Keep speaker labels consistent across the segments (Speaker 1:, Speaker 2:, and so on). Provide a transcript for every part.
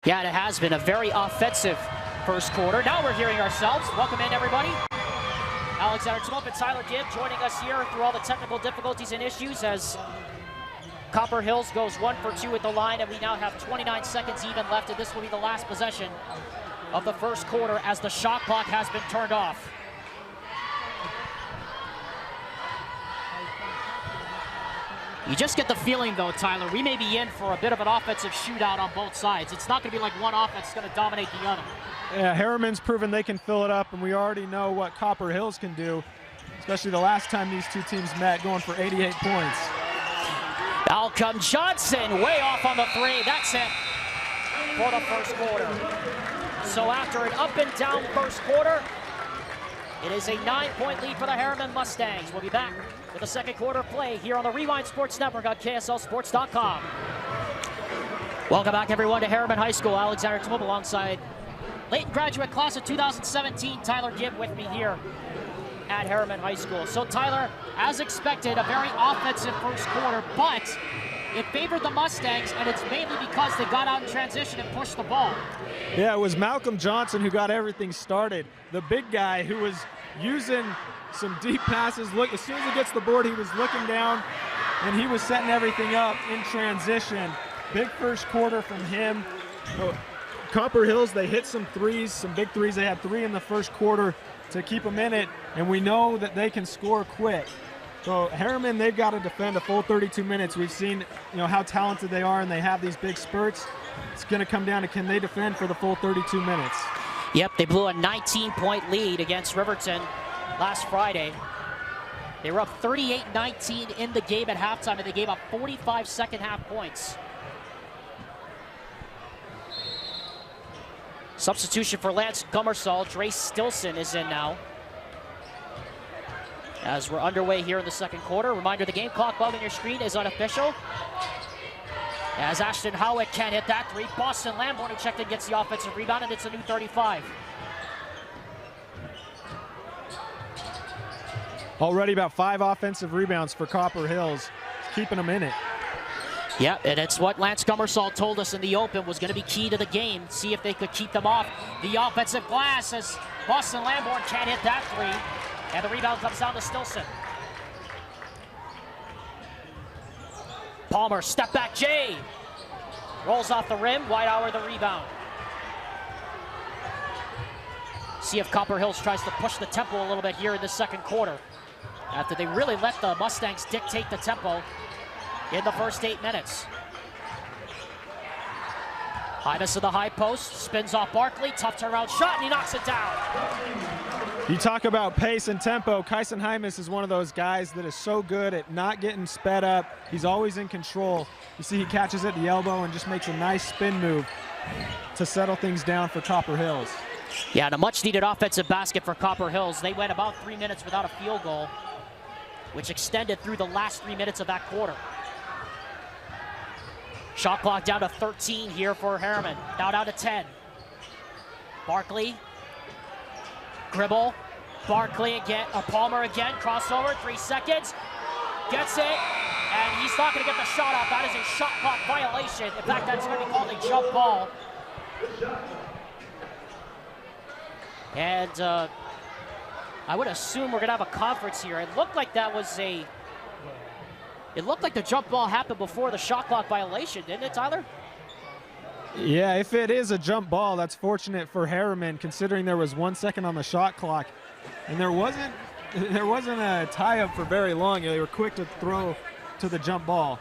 Speaker 1: Yeah, it has been a very offensive first quarter. Now we're hearing ourselves. Welcome in, everybody. Alexander Tumulp and Tyler Gibb joining us here through all the technical difficulties and issues as Copper Hills goes 1 for 2 at the line, and we now have 29 seconds even left, and this will be the last possession of the first quarter as the shot clock has been turned off. You just get the feeling, though, Tyler, we may be in for a bit of an offensive shootout on both sides. It's not going to be like one offense is going to dominate the other.
Speaker 2: Yeah, Herriman's proven they can fill it up, and we already know what Copper Hills can do, especially the last time these two teams met, going for 88 points.
Speaker 1: Out comes Johnson, way off on the three. That's it for the first quarter. So after an up and down first quarter, it is a 9-point lead for the Herriman Mustangs. We'll be back with the second quarter play here on the Rewind Sports Network on KSLSports.com. Welcome back, everyone, to Herriman High School. Alexander Tumulp alongside late graduate class of 2017, Tyler Gibb, with me here at Herriman High School. So, Tyler, as expected, a very offensive first quarter, but it favored the Mustangs, and it's mainly because they got out in transition and pushed the ball.
Speaker 2: Yeah, it was Malcolm Johnson who got everything started. The big guy who was using some deep passes. Look, as soon as he gets the board, he was looking down, and he was setting everything up in transition. Big first quarter from him. Copper Hills, they hit some threes, some big threes. They had 3 in the first quarter to keep them in it, and we know that they can score quick. So Herriman, they've got to defend a full 32 minutes. We've seen, how talented they are, and they have these big spurts. It's going to come down to, can they defend for the full 32 minutes?
Speaker 1: Yep, they blew a 19-point lead against Riverton last Friday. They were up 38-19 in the game at halftime, and they gave up 45 second-half points. Substitution for Lance Gummersall. Dre Stilson is in now. As we're underway here in the second quarter, reminder the game clock above on your screen is unofficial. As Ashton Howitt can't hit that three, Boston Lamborn, who checked in, gets the offensive rebound, and it's a new 35.
Speaker 2: Already about 5 offensive rebounds for Copper Hills, keeping them in it.
Speaker 1: Yeah, and it's what Lance Gummersall told us in the open was going to be key to the game. See if they could keep them off the offensive glass as Boston Lamborn can't hit that three. And the rebound comes down to Stilson. Palmer, step back, Jay. Rolls off the rim, Whitehour the rebound. See if Copper Hills tries to push the tempo a little bit here in the second quarter, after they really let the Mustangs dictate the tempo in the first 8 minutes. Hymas to the high post, spins off Barkley, tough turnaround shot, and he knocks it down.
Speaker 2: You talk about pace and tempo. Kyson Hymas is one of those guys that is so good at not getting sped up. He's always in control. You see he catches at the elbow and just makes a nice spin move to settle things down for Copper Hills.
Speaker 1: Yeah, and a much-needed offensive basket for Copper Hills. They went about 3 minutes without a field goal, which extended through the last 3 minutes of that quarter. Shot clock down to 13 here for Herriman. Now down to 10. Barkley. Gribble. Barkley again. Palmer again. Crossover. 3 seconds. Gets it. And he's not going to get the shot off. That is a shot clock violation. In fact, that's going to be called a jump ball. And I would assume we're going to have a conference here. It looked like that was a... It looked like the jump ball happened before the shot clock violation, didn't it, Tyler?
Speaker 2: Yeah, if it is a jump ball, that's fortunate for Herriman, considering there was 1 second on the shot clock. And there wasn't a tie-up for very long. They were quick to throw to the jump ball.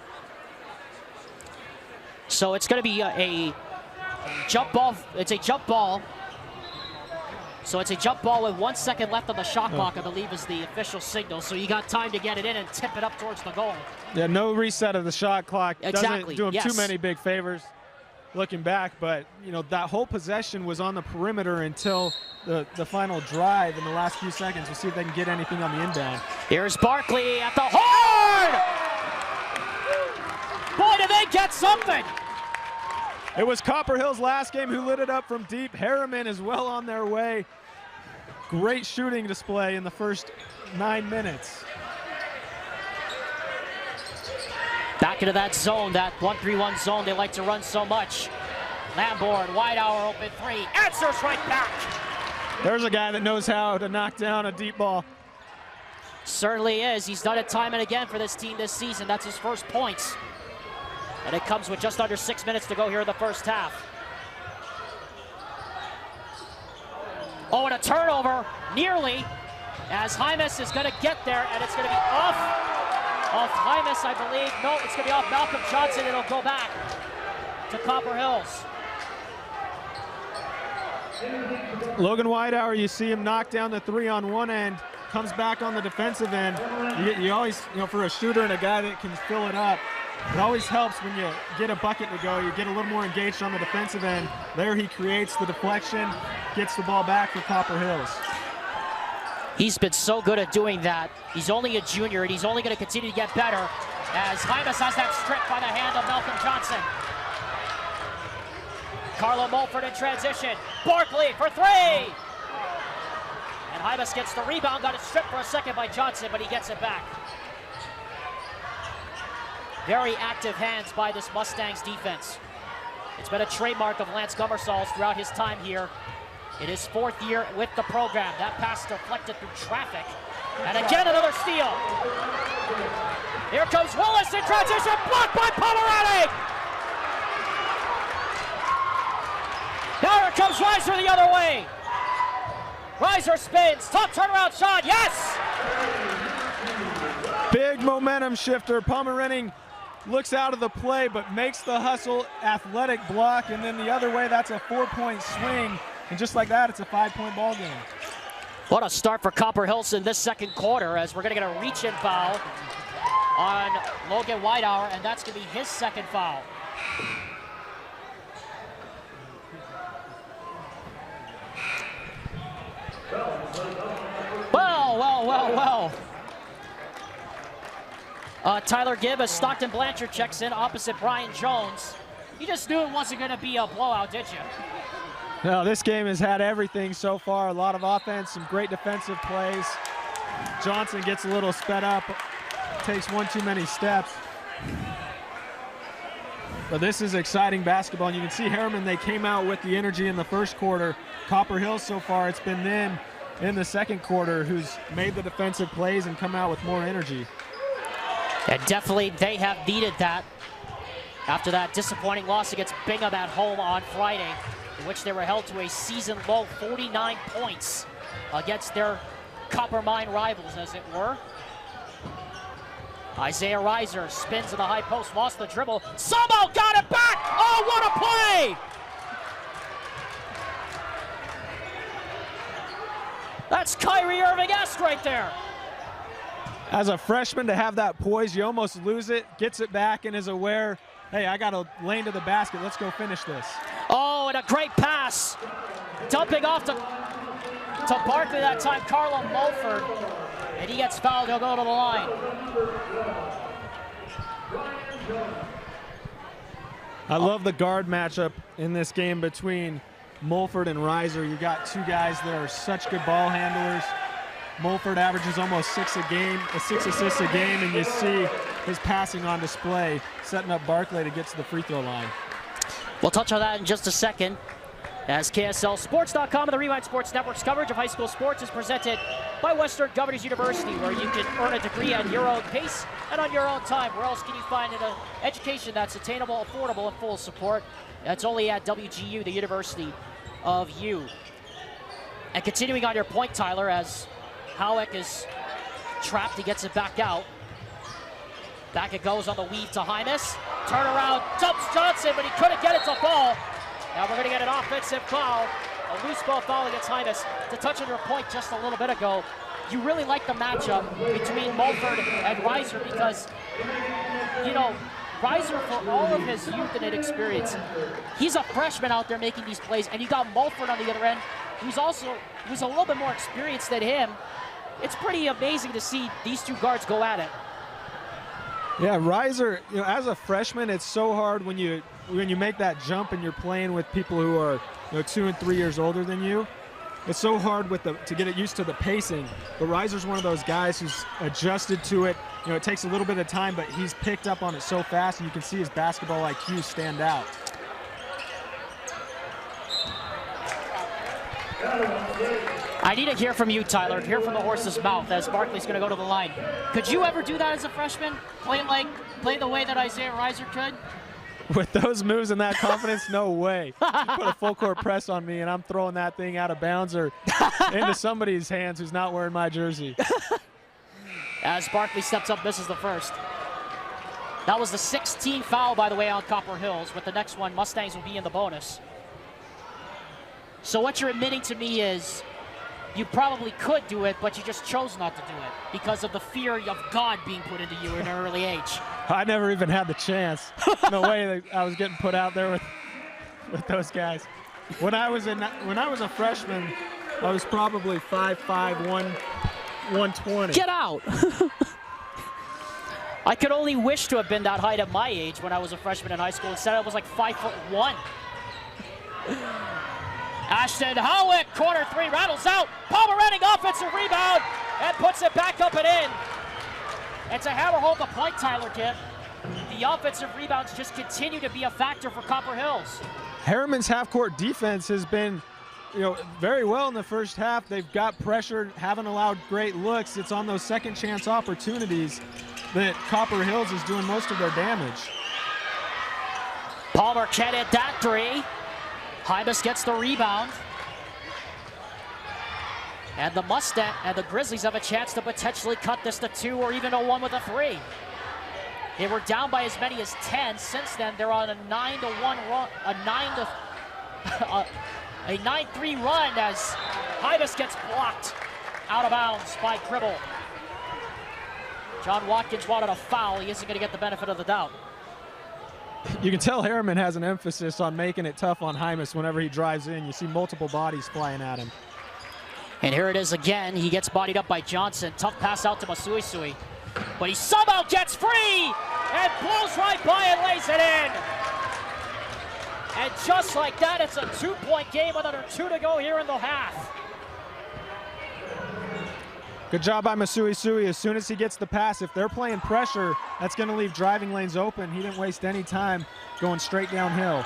Speaker 1: So it's going to be a jump ball. It's a jump ball. So it's a jump ball with 1 second left on the shot clock, I believe, is the official signal. So you got time to get it in and tip it up towards the goal.
Speaker 2: Yeah, no reset of the shot clock.
Speaker 1: Exactly.
Speaker 2: Doesn't do him too many big favors looking back. But, that whole possession was on the perimeter until the final drive in the last few seconds. We'll see if they can get anything on the inbound.
Speaker 1: Here's Barkley at the horn! Boy, did they get something!
Speaker 2: It was Copper Hills last game who lit it up from deep. Herriman is well on their way. Great shooting display in the first 9 minutes.
Speaker 1: Back into that zone, that 1-3-1 zone they like to run so much. Lamborn, wide hour open three, answers right back.
Speaker 2: There's a guy that knows how to knock down a deep ball.
Speaker 1: Certainly is. He's done it time and again for this team this season. That's his first points. And it comes with just under 6 minutes to go here in the first half. Oh, and a turnover, nearly, as Hymas is going to get there, and it's going to be off Hymas, I believe. No, it's going to be off Malcolm Johnson. It'll go back to Copper Hills.
Speaker 2: Logan Whitehour, you see him knock down the three on one end, comes back on the defensive end. You always, for a shooter and a guy that can fill it up, it always helps when you get a bucket to go. You get a little more engaged on the defensive end. There he creates the deflection, gets the ball back for Copper Hills.
Speaker 1: He's been so good at doing that. He's only a junior, and he's only going to continue to get better as Hymas has that strip by the hand of Malcolm Johnson. Carlo Mulford in transition. Barkley for three! And Hymas gets the rebound, got it stripped for a second by Johnson, but he gets it back. Very active hands by this Mustangs defense. It's been a trademark of Lance Gummersal's throughout his time here in his fourth year with the program. That pass deflected through traffic. And again, another steal. Here comes Willis in transition, blocked by Pomeranic! Now here comes Reiser the other way. Reiser spins, top turnaround shot, yes!
Speaker 2: Big momentum shifter. Pomeranic looks out of the play, but makes the hustle, athletic block, and then the other way, that's a 4-point swing. And just like that, it's a 5-point ball game.
Speaker 1: What a start for Copper Hills in this second quarter, as we're going to get a reach-in foul on Logan Whitehour, and that's going to be his second foul. Well. Tyler Gibb as Stockton Blanchard checks in opposite Brian Jones. You just knew it wasn't going to be a blowout, did you?
Speaker 2: No, this game has had everything so far. A lot of offense, some great defensive plays. Johnson gets a little sped up, takes one too many steps. But this is exciting basketball, and you can see Herriman, they came out with the energy in the first quarter. Copper Hills so far, it's been them in the second quarter who's made the defensive plays and come out with more energy.
Speaker 1: And definitely they have needed that after that disappointing loss against Bingham at home on Friday, in which they were held to a season-low 49 points against their Copper Mine rivals, as it were. Isaiah Reiser spins to the high post, lost the dribble, somehow got it back! Oh, what a play! That's Kyrie Irving-esque right there.
Speaker 2: As a freshman, to have that poise, you almost lose it, gets it back, and is aware, hey, I got a lane to the basket, let's go finish this.
Speaker 1: Oh, and a great pass. Dumping off to Barkley that time, Carlo Mulford. And he gets fouled, he'll go to the line.
Speaker 2: I love the guard matchup in this game between Mulford and Reiser. You got two guys that are such good ball handlers. Mulford averages almost 6 assists a game, and you see his passing on display, setting up Barkley to get to the free throw line.
Speaker 1: We'll touch on that in just a second, as KSLSports.com and the Rewind Sports Network's coverage of high school sports is presented by Western Governors University, where you can earn a degree at your own pace and on your own time. Where else can you find an education that's attainable, affordable, and full of support? That's only at WGU, the University of U. And continuing on your point, Tyler, as Howick is trapped, he gets it back out. Back it goes on the weave to Hymas. Turnaround, jumps Johnson, but he couldn't get it to fall. Now we're going to get an offensive foul, a loose ball foul against Hymas. To touch on your point just a little bit ago, you really like the matchup between Mulford and Reiser because, you know, Reiser, for all of his youth and inexperience, he's a freshman out there making these plays, and you got Mulford on the other end, who's a little bit more experienced than him. It's pretty amazing to see these two guards go at it.
Speaker 2: Yeah, Reiser, you know, as a freshman, it's so hard when you make that jump and you're playing with people who are, 2 and 3 years older than you. It's so hard to get it used to the pacing. But Reiser's one of those guys who's adjusted to it. It takes a little bit of time, but he's picked up on it so fast, and you can see his basketball IQ stand out.
Speaker 1: I need to hear from you, Tyler, hear from the horse's mouth as Barkley's going to go to the line. Could you ever do that as a freshman? Play the way that Isaiah Reiser could?
Speaker 2: With those moves and that confidence, no way. You put a full court press on me and I'm throwing that thing out of bounds or into somebody's hands who's not wearing my jersey.
Speaker 1: As Barkley steps up, misses the first. That was the 16th foul, by the way, on Copper Hills. With the next one, Mustangs will be in the bonus. So what you're admitting to me is you probably could do it, but you just chose not to do it because of the fear of God being put into you at an early age.
Speaker 2: I never even had the chance. No way that I was getting put out there with those guys. When I was a freshman, I was probably 5'5", 120.
Speaker 1: Get out! I could only wish to have been that height at my age when I was a freshman in high school. Instead, I was like 5'1". Ashton Howick, corner three, rattles out. Palmer Redding, offensive rebound, and puts it back up and in. It's a hammer home the point, Tyler Kidd. The offensive rebounds just continue to be a factor for Copper Hills.
Speaker 2: Herriman's half-court defense has been, very well in the first half. They've got pressure, haven't allowed great looks. It's on those second chance opportunities that Copper Hills is doing most of their damage.
Speaker 1: Palmer can't hit that three. Hymas gets the rebound. And the Grizzlies have a chance to potentially cut this to 2 or even a 1 with a 3. They were down by as many as 10. Since then, they're on a 9-1 run, a 9-3 run as Hymas gets blocked out of bounds by Cribble. John Watkins wanted a foul. He isn't going to get the benefit of the doubt.
Speaker 2: You can tell Herriman has an emphasis on making it tough on Hymas whenever he drives in. You see multiple bodies flying at him.
Speaker 1: And here it is again. He gets bodied up by Johnson. Tough pass out to Masuisui. But he somehow gets free and blows right by and lays it in. And just like that, it's a 2-point game with under 2 to go here in the half.
Speaker 2: Good job by Masuisui. As soon as he gets the pass, if they're playing pressure, that's going to leave driving lanes open. He didn't waste any time going straight downhill.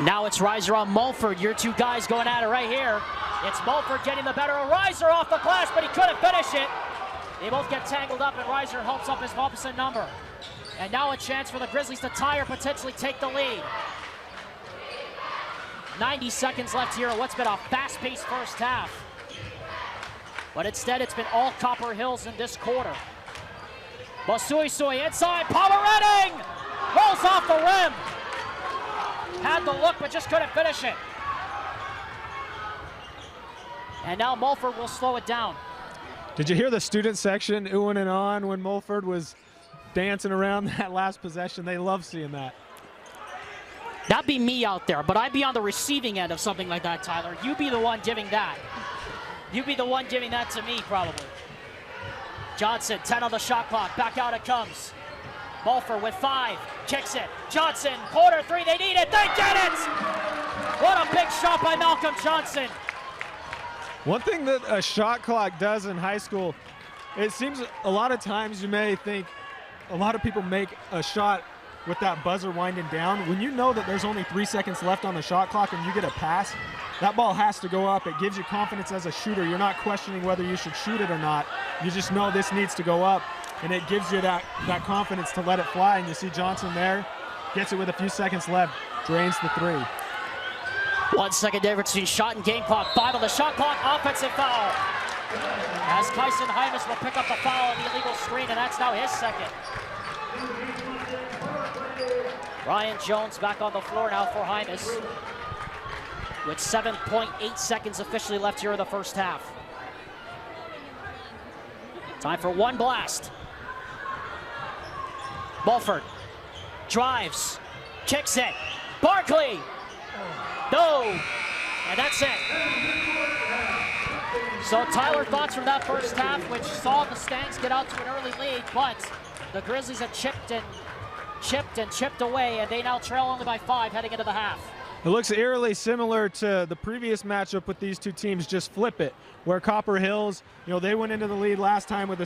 Speaker 1: Now it's Reiser on Mulford. Your two guys going at it right here. It's Mulford getting the better of Reiser off the glass, but he couldn't finish it. They both get tangled up, and Reiser helps up his opposite number. And now a chance for the Grizzlies to tie or potentially take the lead. 90 seconds left here in what's been a fast-paced first half. But instead, it's been all Copper Hills in this quarter. Masuisui inside, Palmer Redding! Rolls off the rim. Had the look, but just couldn't finish it. And now Mulford will slow it down.
Speaker 2: Did you hear the student section oohing and on when Mulford was dancing around that last possession? They love seeing that.
Speaker 1: That'd be me out there, but I'd be on the receiving end of something like that, Tyler. You be the one giving that. You'd be the one giving that to me, probably. Johnson, 10 on the shot clock. Back out it comes. Mulford with 5. Kicks it. Johnson, corner three. They need it. They get it! What a big shot by Malcolm Johnson.
Speaker 2: One thing that a shot clock does in high school, it seems a lot of times you may think a lot of people make a shot with that buzzer winding down. When you know that there's only 3 seconds left on the shot clock and you get a pass, that ball has to go up. It gives you confidence as a shooter. You're not questioning whether you should shoot it or not. You just know this needs to go up, and it gives you that confidence to let it fly. And you see Johnson there, gets it with a few seconds left, drains the 3.
Speaker 1: 1 second difference between shot and game clock. 5 on the shot clock, offensive foul. As Kyson Hymas will pick up the foul on the illegal screen, and that's now his second. Ryan Jones back on the floor now for Hymas, with 7.8 seconds officially left here in the first half. Time for one blast. Mulford drives, kicks it. Barkley, no, and that's it. So Tyler, thoughts from that first half, which saw the Mustangs get out to an early lead, but the Grizzlies have chipped away, and they now trail only by 5 heading into the half.
Speaker 2: It looks eerily similar to the previous matchup with these two teams, just flip it, where Copper Hills, they went into the lead last time with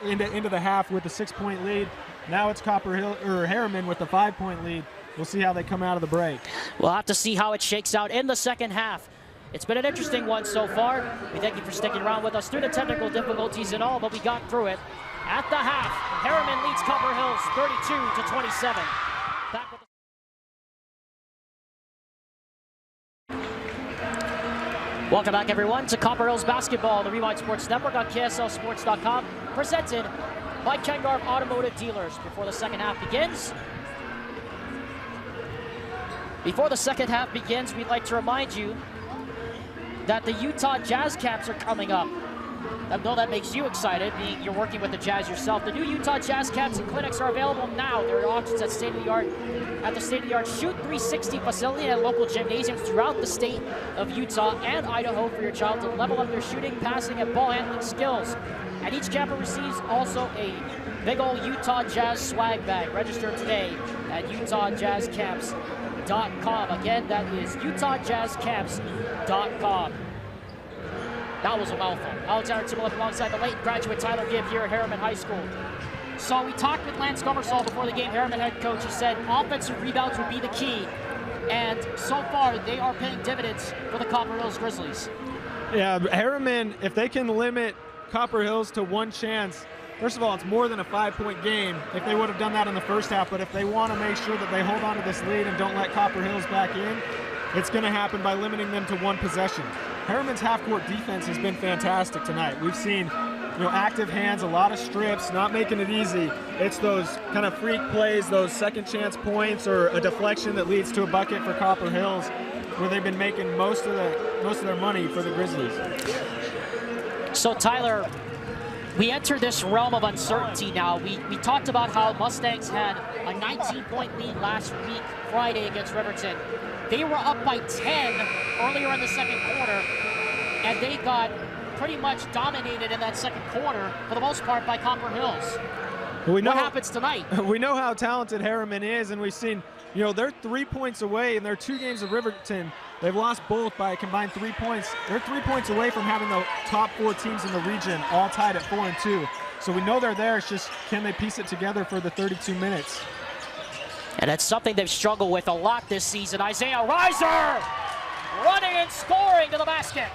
Speaker 2: into the half with a 6-point lead. Now it's Herriman with a 5-point lead. We'll see how they come out of the break.
Speaker 1: We'll have to see how it shakes out in the second half. It's been an interesting one so far. We thank you for sticking around with us through the technical difficulties and all, but we got through it. At the half, Herriman leads Copper Hills 32-27. Back with Welcome back, everyone, to Copper Hills Basketball, the Rewind Sports Network on KSLSports.com, presented by Kengarv Automotive Dealers. Before the second half begins, we'd like to remind you that the Utah Jazz Caps are coming up. I know that makes you excited, being you're working with the Jazz yourself. The new Utah Jazz Caps and clinics are available now. There are auctions at the state-of-the-art Shoot 360 facility and local gymnasiums throughout the state of Utah and Idaho for your child to level up their shooting, passing, and ball handling skills. And each camper receives also a big old Utah Jazz swag bag. Register today at UtahJazzCamps.com. Again, that is UtahJazzCamps.com. That was a mouthful. Alexander Timolip alongside the late graduate Tyler Gibb here at Herriman High School. So we talked with Lance Gomersall before the game, Herriman head coach. He said offensive rebounds would be the key. And so far, they are paying dividends for the Copper Hills Grizzlies.
Speaker 2: Yeah, Herriman, if they can limit Copper Hills to one chance, first of all, it's more than a 5-point game if they would have done that in the first half. But if they want to make sure that they hold on to this lead and don't let Copper Hills back in, it's going to happen by limiting them to one possession. Herriman's half-court defense has been fantastic tonight. We've seen, active hands, a lot of strips, not making it easy. It's those kind of freak plays, those second chance points, or a deflection that leads to a bucket for Copper Hills, where they've been making most of their money for the Grizzlies.
Speaker 1: So Tyler, we enter this realm of uncertainty now. We talked about how Mustangs had a 19-point lead last week, Friday, against Riverton. They were up by 10 earlier in the second quarter, and they got pretty much dominated in that second quarter, for the most part, by Copper Hills. What happens tonight?
Speaker 2: We know how talented Herriman is, and we've seen, they're 3 points away in their 2 games of Riverton. They've lost both by a combined 3 points. They're 3 points away from having the top 4 teams in the region all tied at 4-2. So we know they're there. It's just, can they piece it together for the 32 minutes?
Speaker 1: And that's something they've struggled with a lot this season. Isaiah Reiser running and scoring to the basket.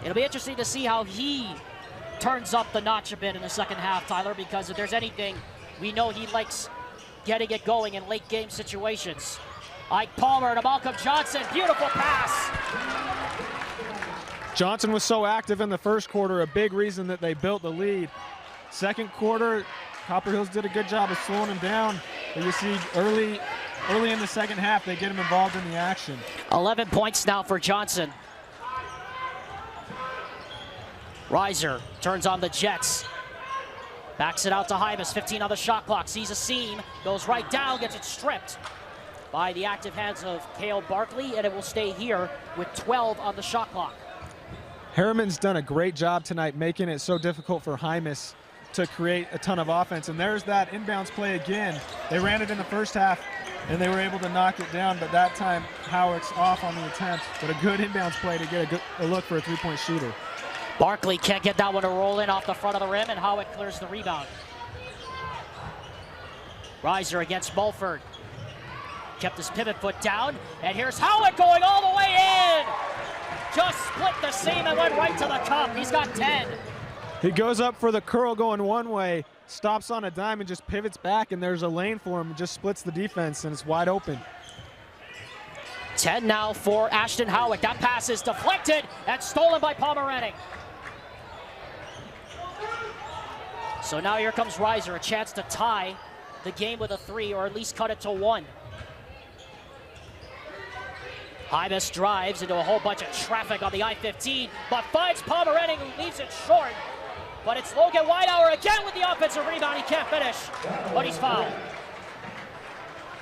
Speaker 1: It'll be interesting to see how he turns up the notch a bit in the second half, Tyler, because if there's anything, we know he likes getting it going in late game situations. Ike Palmer to Malcolm Johnson, beautiful pass.
Speaker 2: Johnson was so active in the first quarter, a big reason that they built the lead. Second quarter, Copper Hills did a good job of slowing him down. But you see early in the second half, they get him involved in the action.
Speaker 1: 11 points now for Johnson. Reiser turns on the Jets. Backs it out to Hymas, 15 on the shot clock. Sees a seam, goes right down, gets it stripped by the active hands of Cale Barkley, and it will stay here with 12 on the shot clock.
Speaker 2: Herriman's done a great job tonight making it so difficult for Hymas to create a ton of offense, and there's that inbounds play again. They ran it in the first half, and they were able to knock it down, but that time Howick's off on the attempt, but a good inbounds play to get a look for a three-point shooter.
Speaker 1: Barkley can't get that one to roll in off the front of the rim, and Howick clears the rebound. Reiser against Mulford. Kept his pivot foot down, and here's Howick going all the way in! Just split the seam and went right to the cup. He's got 10.
Speaker 2: He goes up for the curl going one way, stops on a dime and just pivots back, and there's a lane for him, just splits the defense, and it's wide open.
Speaker 1: 10 now for Ashton Howick. That pass is deflected and stolen by Pomeranning. So now here comes Reiser, a chance to tie the game with a 3, or at least cut it to 1. Hymas drives into a whole bunch of traffic on the I-15, but finds Pomeranning, who leaves it short. But it's Logan Whitehour again with the offensive rebound. He can't finish, but he's fouled.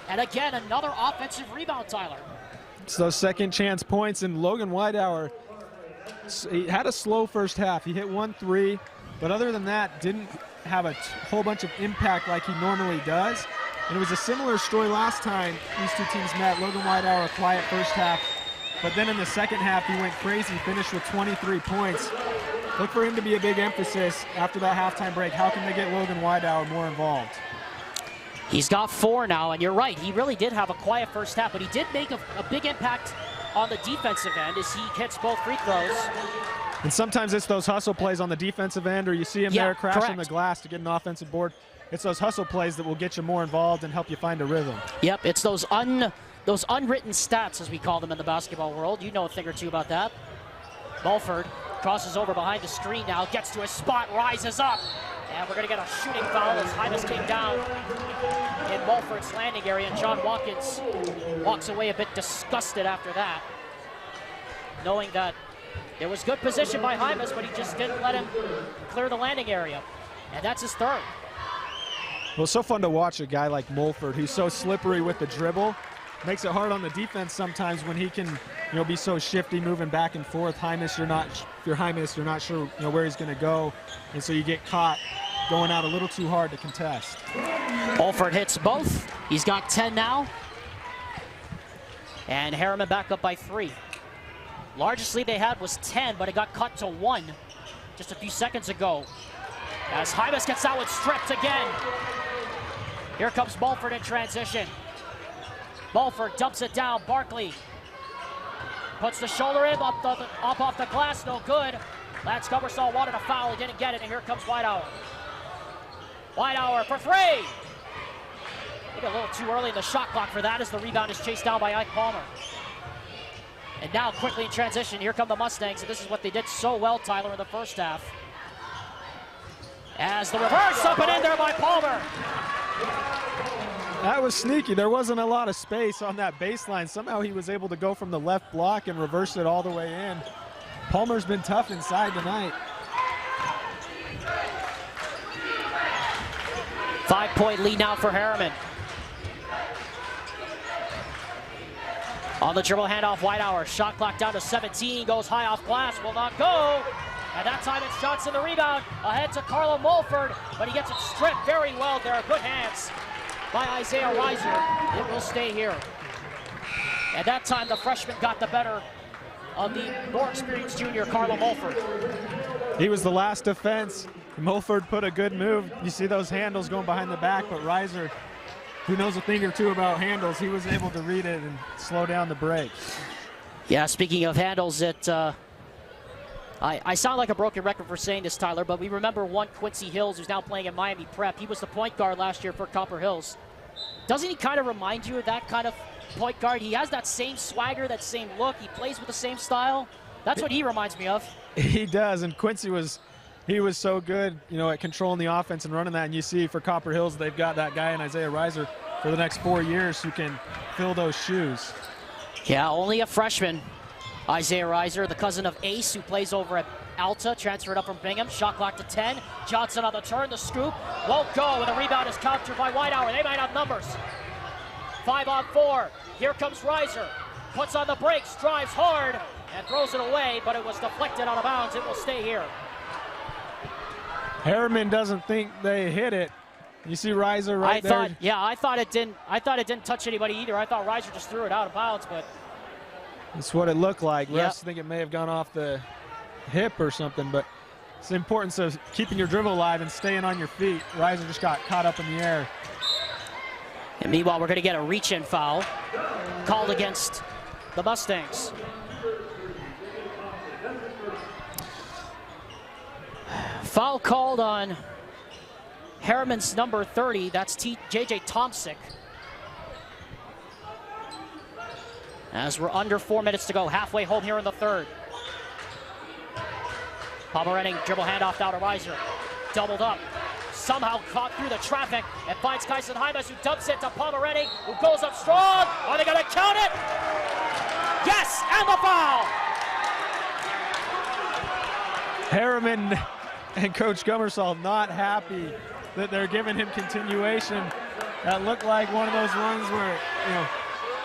Speaker 1: And again, another offensive rebound, Tyler.
Speaker 2: It's those second chance points, and Logan Whitehour, he had a slow first half. He hit 1 3, but other than that, didn't have a whole bunch of impact like he normally does. And it was a similar story last time these two teams met. Logan Whitehour, a quiet first half, but then in the second half, he went crazy, finished with 23 points. Look for him to be a big emphasis after that halftime break. How can they get Logan Whitehour more involved?
Speaker 1: He's got 4 now, and you're right. He really did have a quiet first half, but he did make a big impact on the defensive end is he hits both free throws.
Speaker 2: And sometimes it's those hustle plays on the defensive end, or you see him there crashing the glass to get an offensive board. It's those hustle plays that will get you more involved and help you find a rhythm.
Speaker 1: Yep, it's those unwritten stats, as we call them in the basketball world. You know a thing or two about that. Mulford crosses over behind the screen now, gets to his spot, rises up. And we're going to get a shooting foul as Hymas came down in Mulford's landing area. And John Watkins walks away a bit disgusted after that, knowing that there was good position by Hymas, but he just didn't let him clear the landing area. And that's his third.
Speaker 2: Well, it's so fun to watch a guy like Mulford, who's so slippery with the dribble. Makes it hard on the defense sometimes when he can, be so shifty, moving back and forth. Hymas, if you're Hymas, you're not sure, where he's going to go, and so you get caught going out a little too hard to contest.
Speaker 1: Mulford hits both. He's got 10 now. And Herriman back up by 3. Largest lead they had was 10, but it got cut to 1 just a few seconds ago. As Hymas gets out with stripped again. Here comes Mulford in transition. Mulford dumps it down. Barkley puts the shoulder in, up off the glass, no good. Lance Gummersall wanted a foul, he didn't get it, and here comes Whitehour. Whitehour for 3. I think a little too early in the shot clock for that as the rebound is chased down by Ike Palmer. And now quickly in transition, here come the Mustangs, and this is what they did so well, Tyler, in the first half. As the reverse up and in there by Palmer.
Speaker 2: That was sneaky. There wasn't a lot of space on that baseline. Somehow he was able to go from the left block and reverse it all the way in. Palmer's been tough inside tonight.
Speaker 1: 5-point lead now for Herriman. On the dribble handoff, Whitehour. Shot clock down to 17. Goes high off glass. Will not go. And that time it's Johnson the rebound. Ahead to Carlo Mulford. But he gets it stripped very well there. Good hands by Isaiah Reiser. It will stay here. And that time the freshman got the better of the more experienced junior, Carlo Mulford.
Speaker 2: He was the last defense. Mulford put a good move. You see those handles going behind the back, but Reiser, who knows a thing or two about handles, he was able to read it and slow down the break.
Speaker 1: Yeah, speaking of handles, I sound like a broken record for saying this, Tyler, but we remember one Quincy Hills who's now playing at Miami Prep. He was the point guard last year for Copper Hills. Doesn't he kind of remind you of that kind of point guard? He has that same swagger, that same look. He plays with the same style. That's what he reminds me of.
Speaker 2: He does, and Quincy was so good, at controlling the offense and running that. And you see for Copper Hills, they've got that guy in Isaiah Reiser for the next 4 years who can fill those shoes.
Speaker 1: Yeah, only a freshman. Isaiah Reiser, the cousin of Ace, who plays over at Alta, transferred up from Bingham. Shot clock to 10. Johnson on the turn, the scoop. Won't go, and the rebound is countered by Whitehour. They might have numbers. 5-on-4. Here comes Reiser. Puts on the brakes, drives hard, and throws it away, but it was deflected out of bounds. It will stay here.
Speaker 2: Herriman doesn't think they hit it. You see Reiser right there.
Speaker 1: I thought it didn't touch anybody either. I thought Reiser just threw it out of bounds, but
Speaker 2: that's what it looked like.
Speaker 1: Yep.
Speaker 2: Refs think it may have gone off the hip or something, but it's the importance of keeping your dribble alive and staying on your feet. Reiser just got caught up in the air.
Speaker 1: And meanwhile, we're going to get a reach-in foul called against the Mustangs. Foul called on Herriman's number 30. That's J.J. Tomsick. As we're under 4 minutes to go, halfway home here in the third. Pomerenning dribble handoff down to Reiser. Doubled up. Somehow caught through the traffic and finds Kyson Hymas, who dumps it to Pomerenning, who goes up strong. Are they going to count it? Yes, and the foul!
Speaker 2: Herriman and Coach Gummersall not happy that they're giving him continuation. That looked like one of those ones where,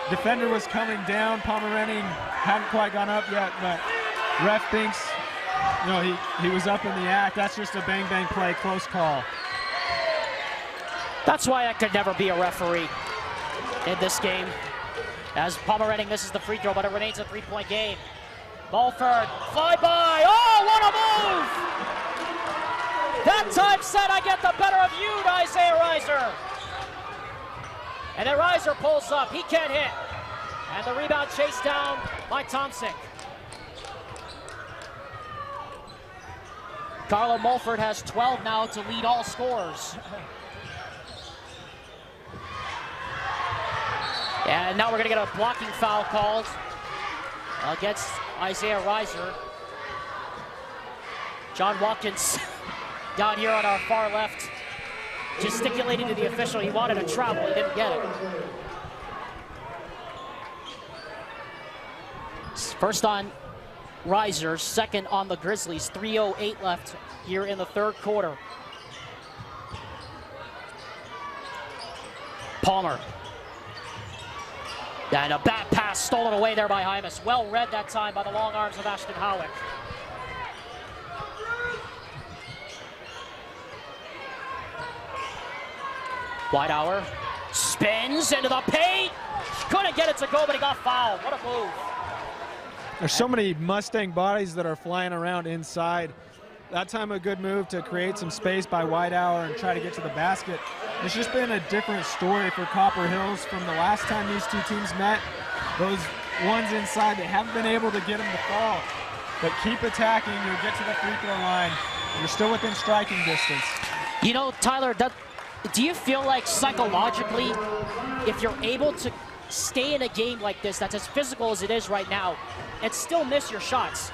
Speaker 2: defender was coming down. Pomerenning hadn't quite gone up yet, but ref thinks, he was up in the act. That's just a bang-bang play, close call.
Speaker 1: That's why I could never be a referee in this game. As Pomerenning misses the free throw, but it remains a 3-point game. Mulford, fly by. Oh, what a move! That time said, I get the better of you, Isaiah Reiser. And then Reiser pulls up. He can't hit. And the rebound chased down by Thompson. Carlo Mulford has 12 now to lead all scorers. And now we're going to get a blocking foul called against Isaiah Reiser. John Watkins down here on our far left gesticulating to the official. He wanted to travel, he didn't get it. First on Reiser, second on the Grizzlies. 3:08 left here in the third quarter. Palmer. And a bad pass stolen away there by Hymas. Well read that time by the long arms of Ashton Howick. Whitehour spins into the paint. Couldn't get it to go, but he got fouled. What a move.
Speaker 2: There's so many Mustang bodies that are flying around inside. That time a good move to create some space by Whitehour and try to get to the basket. It's just been a different story for Copper Hills from the last time these two teams met. Those ones inside, they haven't been able to get them to fall. But keep attacking, you'll get to the free throw line. You're still within striking distance.
Speaker 1: You know, Tyler, do you feel like psychologically, if you're able to stay in a game like this, that's as physical as it is right now, and still miss your shots,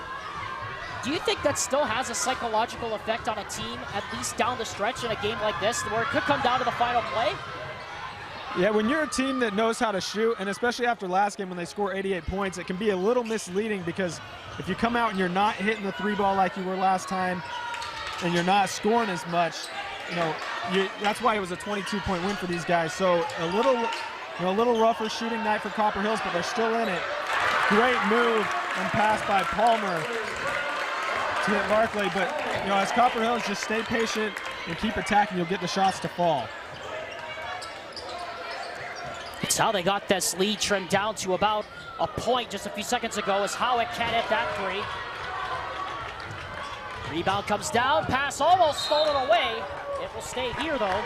Speaker 1: do you think that still has a psychological effect on a team, at least down the stretch in a game like this, where it could come down to the final play?
Speaker 2: Yeah, when you're a team that knows how to shoot, and especially after last game when they score 88 points, it can be a little misleading because if you come out and you're not hitting the three ball like you were last time, and you're not scoring as much, you know, that's why it was a 22-point win for these guys. So a little rougher shooting night for Copper Hills, but they're still in it. Great move and pass by Palmer to hit Barkley, but you know, as Copper Hills, just stay patient and keep attacking, you'll get the shots to fall.
Speaker 1: It's how they got this lead trimmed down to about a point just a few seconds ago as Howick can't hit that three. Rebound comes down, pass almost stolen away. It will stay here though,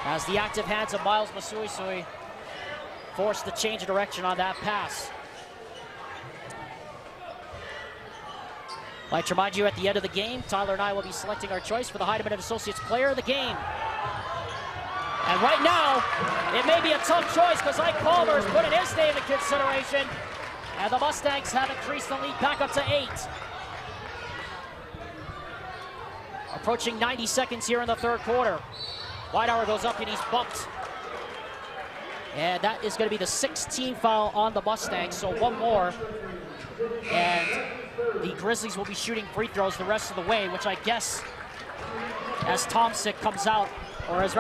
Speaker 1: as the active hands of Miles Masuisui forced the change of direction on that pass. I'd like to remind you at the end of the game, Tyler and I will be selecting our choice for the Heidemann & Associates Player of the Game. And right now, it may be a tough choice because Ike Palmer is putting his name in consideration, and the Mustangs have increased the lead back up to 8. Approaching 90 seconds here in the third quarter. Whitehour goes up and he's bumped. And that is going to be the 16th foul on the Mustangs, so one more. And the Grizzlies will be shooting free throws the rest of the way, which I guess as Thompson comes out, or as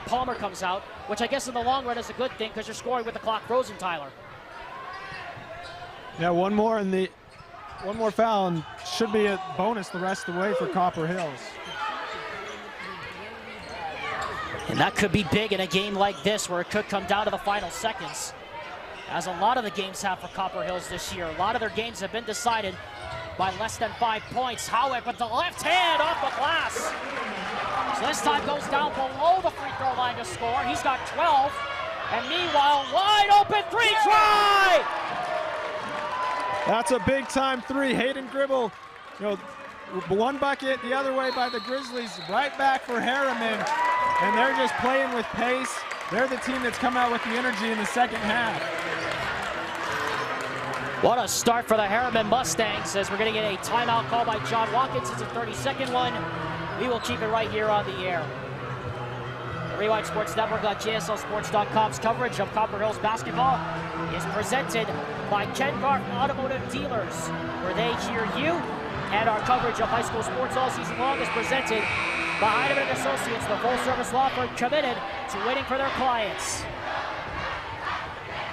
Speaker 1: Palmer comes out, which I guess in the long run is a good thing because you're scoring with the clock frozen, Tyler.
Speaker 2: Yeah, one more foul and should be a bonus the rest of the way for Copper Hills.
Speaker 1: And that could be big in a game like this where it could come down to the final seconds, as a lot of the games have for Copper Hills this year. A lot of their games have been decided by less than 5 points. Howick with the left hand off the glass. So this time goes down below the free throw line to score. He's got 12. And meanwhile, wide open three, try!
Speaker 2: That's a big time three. Hayden Gribble, you know, one bucket the other way by the Grizzlies, right back for Herriman. And they're just playing with pace. They're the team that's come out with the energy in the second half.
Speaker 1: What a start for the Herriman Mustangs, as we're going to get a timeout call by John Watkins. It's a 30-second one. We will keep it right here on the air. The Rewind Sports Network on JSLSports.com's coverage of Copper Hills basketball is presented by Ken Garth Automotive Dealers, where they hear you. And our coverage of high school sports all season long is presented by Heidemann & Associates, the full-service law firm committed to waiting for their clients.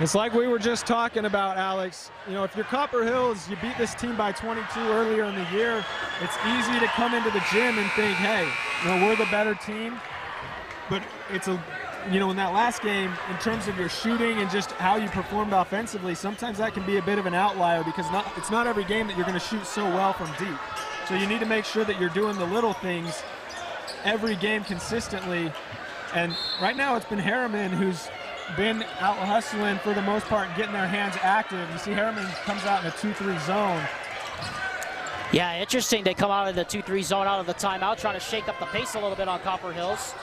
Speaker 2: It's like we were just talking about, Alex. You know, if you're Copper Hills, you beat this team by 22 earlier in the year, it's easy to come into the gym and think, hey, you know, we're the better team. But it's in that last game, in terms of your shooting and just how you performed offensively, sometimes that can be a bit of an outlier because it's not every game that you're going to shoot so well from deep. So you need to make sure that you're doing the little things every game consistently. And right now it's been Herriman who's been out hustling for the most part and getting their hands active. You see Herriman comes out in a 2-3 zone.
Speaker 1: Yeah, interesting. They come out of the 2-3 zone out of the timeout, trying to shake up the pace a little bit on Copper Hills.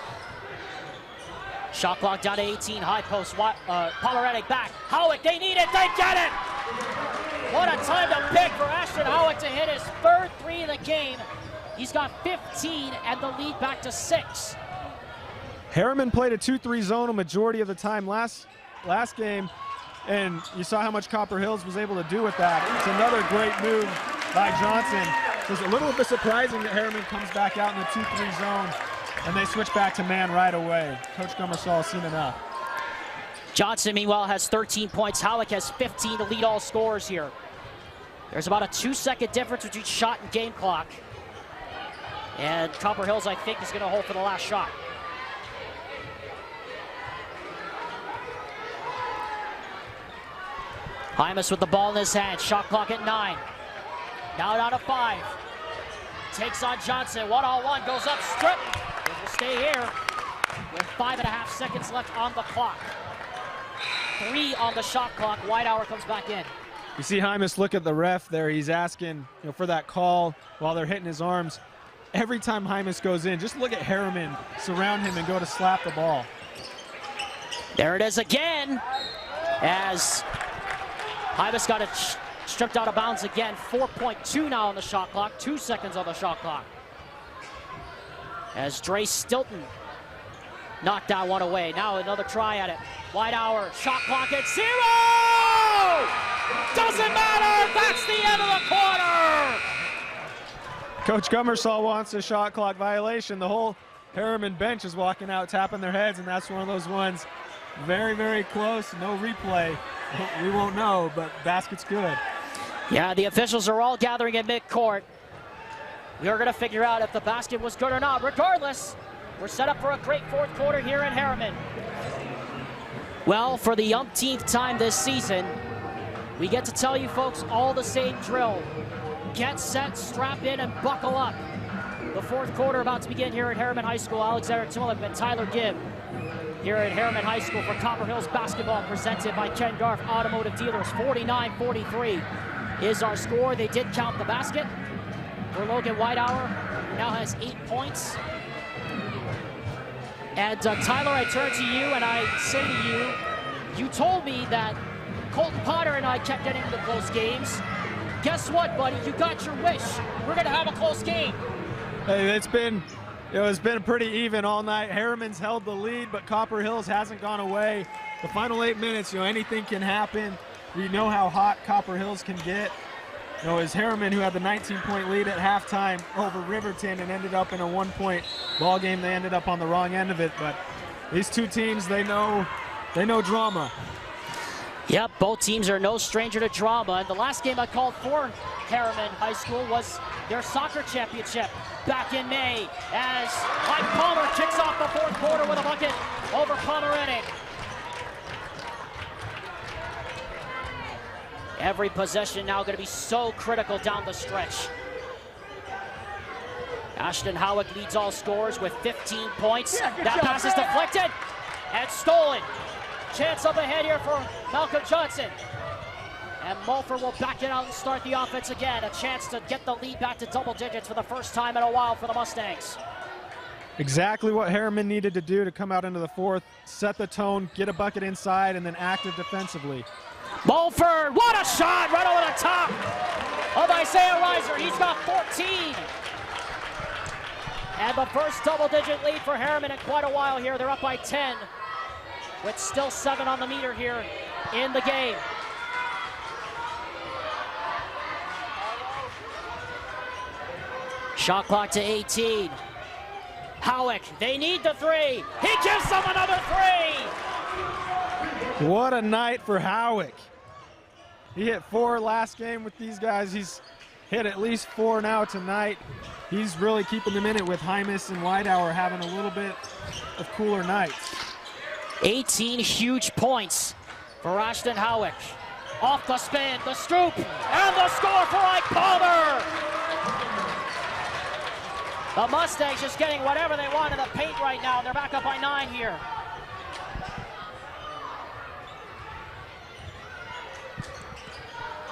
Speaker 1: Shot clock down to 18, high post, Polaretic back. Howick, they need it, they get it! What a time to pick for Ashton Howick to hit his third three of the game. He's got 15 and the lead back to 6.
Speaker 2: Herriman played a 2-3 zone a majority of the time last game, and you saw how much Copper Hills was able to do with that. It's another great move by Johnson. It was a little bit surprising that Herriman comes back out in the 2-3 zone, and they switch back to man right away. Coach Gummersall has seen enough.
Speaker 1: Johnson, meanwhile, has 13 points. Howick has 15 to lead all scorers here. There's about a 2-second difference between shot and game clock. And Copper Hills, I think, is going to hold for the last shot. Hymas with the ball in his hand. Shot clock at 9. Now down to 5. Takes on Johnson. One-on-one, goes up, strip. It will stay here with 5.5 seconds left on the clock. 3 on the shot clock. Whitehour comes back in.
Speaker 2: You see Hymas look at the ref there. He's asking, for that call while they're hitting his arms. Every time Hymas goes in, just look at Herriman surround him and go to slap the ball.
Speaker 1: There it is again, as Hymas got it stripped out of bounds again. 4.2 now on the shot clock, 2 seconds on the shot clock. As Dre Stilton knocked that one away. Now another try at it. Whitehour, shot clock at 0! Doesn't matter, that's the end of the quarter!
Speaker 2: Coach Gummersall wants a shot clock violation. The whole Herriman bench is walking out, tapping their heads, and that's one of those ones very, very close. No replay. We won't know, but basket's good.
Speaker 1: Yeah, the officials are all gathering at midcourt. We are going to figure out if the basket was good or not. Regardless, we're set up for a great fourth quarter here in Herriman. Well, for the umpteenth time this season, we get to tell you folks all the same drill. Get set, strap in, and buckle up. The fourth quarter about to begin here at Herriman High School. Alexander Tulip and Tyler Gibb here at Herriman High School for Copper Hills basketball, presented by Ken Garff Automotive Dealers. 49-43 is our score. They did count the basket for Logan Whitehour, who now has 8 points. And Tyler, I turn to you and I say to you, you told me that Colton Potter and I kept getting into close games. Guess what, buddy? You got your wish. We're going to have a close game.
Speaker 2: Hey, it's been pretty even all night. Herriman's held the lead, but Copper Hills hasn't gone away. The final 8 minutes, anything can happen. We know how hot Copper Hills can get. It was Herriman who had the 19-point lead at halftime over Riverton and ended up in a 1-point ball game. They ended up on the wrong end of it, but these two teams, they know drama.
Speaker 1: Yep, both teams are no stranger to drama. And the last game I called for Herriman High School was their soccer championship back in May, as Mike Palmer kicks off the fourth quarter with a bucket over Pomeranic. Every possession now going to be so critical down the stretch. Ashton Howick leads all scorers with 15 points. That pass is deflected and stolen. Chance up ahead here for Malcolm Johnson. And Mulford will back it out and start the offense again. A chance to get the lead back to double digits for the first time in a while for the Mustangs.
Speaker 2: Exactly what Herriman needed to do to come out into the fourth, set the tone, get a bucket inside, and then active defensively.
Speaker 1: Mulford, what a shot right over the top of Isaiah Reiser. He's got 14. And the first double-digit lead for Herriman in quite a while here. They're up by 10 with still 7 on the meter here in the game. Shot clock to 18. Howick, they need the three. He gives them another three.
Speaker 2: What a night for Howick. He hit 4 last game with these guys. He's hit at least 4 now tonight. He's really keeping them in it with Hymas and Whitehour having a little bit of cooler nights.
Speaker 1: 18 huge points for Ashton Howick. Off the spin, the scoop, and the score for Ike Palmer. The Mustangs just getting whatever they want in the paint right now. They're back up by 9 here.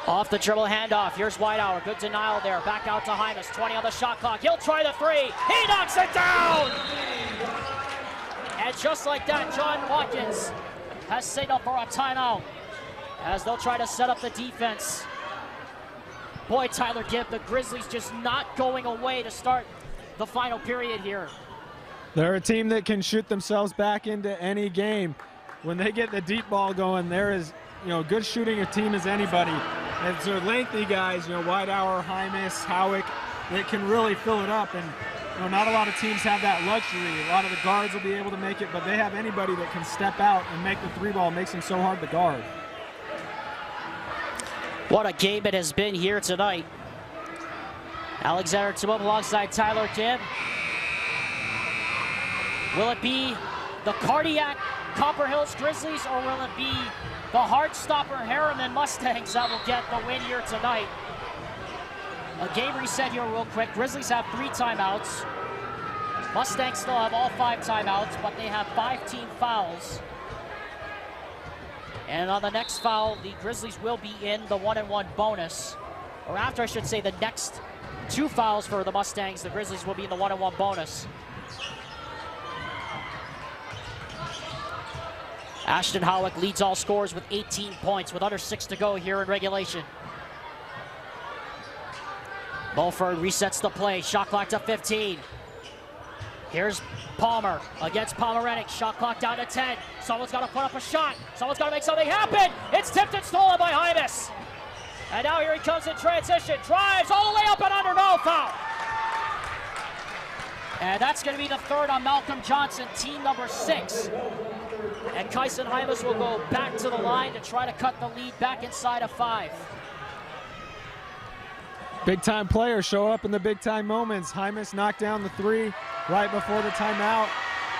Speaker 1: Off the dribble handoff. Here's Whitehour. Good denial there. Back out to Hymas. 20 on the shot clock. He'll try the three. He knocks it down! And just like that, John Watkins has signaled for a timeout as they'll try to set up the defense. Boy, Tyler Gibb, the Grizzlies just not going away to start the final period here.
Speaker 2: They're a team that can shoot themselves back into any game. When they get the deep ball going, there is, good shooting a team as anybody. And so lengthy guys, Whitehour, Hymas, Howick, that can really fill it up. And not a lot of teams have that luxury. A lot of the guards will be able to make it, but they have anybody that can step out and make the three ball. Makes them so hard to guard.
Speaker 1: What a game it has been here tonight. Alexander Timop alongside Tyler Gibb. Will it be the cardiac Copper Hills Grizzlies, or will it be the heart-stopper Herriman Mustangs that will get the win here tonight? A game reset here real quick. Grizzlies have 3 timeouts. Mustangs still have all 5 timeouts, but they have 5 team fouls. And on the next foul, the Grizzlies will be in the 1-and-1 bonus. Or after, I should say, the next 2 fouls for the Mustangs, the Grizzlies will be in the 1-and-1 bonus. Ashton Howick leads all scorers with 18 points with under 6 to go here in regulation. Mulford resets the play, shot clock to 15. Here's Palmer against Pomeranic, shot clock down to 10. Someone's got to put up a shot. Someone's got to make something happen. It's tipped and stolen by Hymas. And now here he comes in transition, drives all the way up and under, no foul. And that's going to be the 3rd on Malcolm Johnson, team number 6. And Kyson Hymas will go back to the line to try to cut the lead back inside of 5.
Speaker 2: Big-time players show up in the big-time moments. Hymas knocked down the 3 right before the timeout.